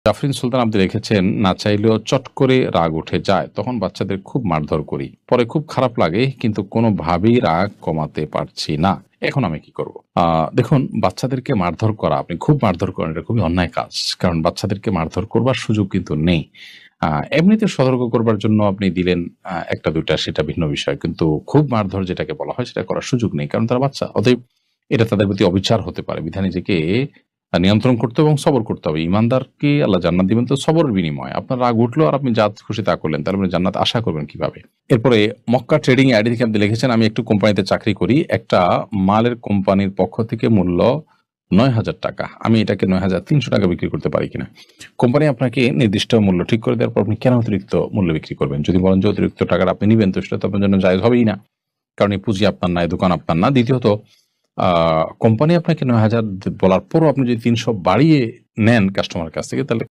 জাফরিন সুলতান আপনি রেখেছেন, না চাইলেও চট করে রাগ উঠে যায়, তখন বাচ্চাদের খুব মারধর করি, পরে খুব খারাপ লাগে কিন্তু কোনোভাবেই রাগ কমাতে পারছি না, এখন আমি কি করব? দেখুন, বাচ্চাদেরকে মারধর করা, আপনি খুব মারধর করেন, এটা খুবই অন্যায় কাজ। কারণ বাচ্চাদেরকে মারধর করবার সুযোগ কিন্তু নেই। এমনিতে সতর্ক করবার জন্য আপনি দিলেন ১টা ২টা, সেটা ভিন্ন বিষয়। কিন্তু খুব মারধর যেটাকে বলা হয় সেটা করার সুযোগ নেই। কারণ তারা বাচ্চা। অতএব এটা তাদের প্রতি অবিচার হতে পারে। বিধায় নিজেকে নিয়ন্ত্রণ করতে এবং সবর করতে হবে। ঈমানদারকে আল্লাহ জান্নাত দিবেন তো সবরের বিনিময়ে। আপনার রাগ উঠলো আর আপনি যা খুশি তা করলেন। তাহলে আপনি জান্নাত আশা করবেন কিভাবে? এরপরে মক্কা ট্রেডিং আইডি থেকে আপনি লিখেছেন, আমি একটু কোম্পানিতে চাকরি করি। একটা মালের কোম্পানির পক্ষ থেকে মূল্য ৳৯,০০০। আমি এটাকে ৳৯,৩০০ বিক্রি করতে পারি কিনা? কোম্পানি আপনাকে নির্দিষ্ট মূল্য ঠিক করে দেওয়ার পর আপনি কেন অতিরিক্ত মূল্যে বিক্রি করবেন? যদি বলেন যে অতিরিক্ত টাকাটা আপনি নিবেন, তো সেটা তো আপনার জন্য জায়েজ হবেই না। কারণ এই পুঁজি আপনার না, এই দোকান আপনার না। দ্বিতীয়ত আ কোম্পানি আপনাকে ৯,০০০ বলার পরও আপনি যদি ৩০০ বাড়িয়ে নেন কাস্টমারের কাছ থেকে, তাহলে